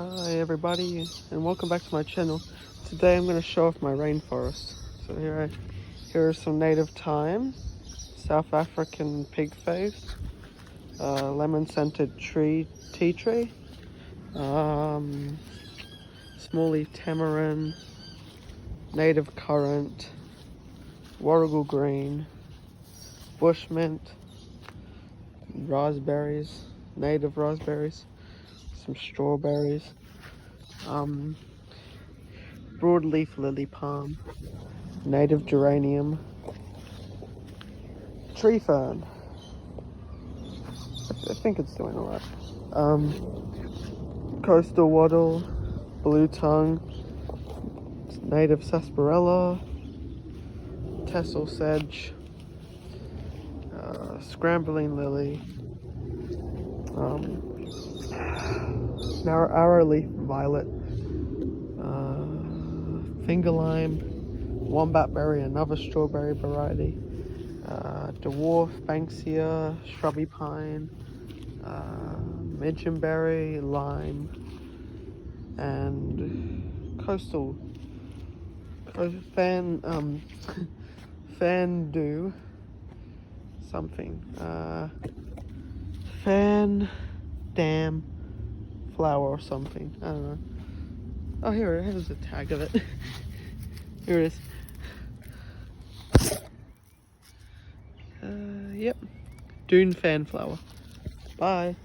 Hi everybody, and welcome back to my channel. Today I'm going to show off my rainforest. So here are some native thyme, South African pigface, lemon scented tea tree, small leaf tamarind, native currant, warrigal green, bush mint, raspberries, native raspberries, some strawberries, broadleaf lily palm, native geranium, tree fern. I think it's doing alright. Coastal wattle, blue tongue, native sarsaparilla, tassel sedge, scrambling lily, arrowleaf violet, finger lime, wombat berry, another strawberry variety, dwarf banksia, shrubby pine, midgeonberry, lime, and coastal fan dew something, fan dam flower or something. I don't know. Oh, here's the tag of it. Here it is. Yep. Dune fan flower. Bye.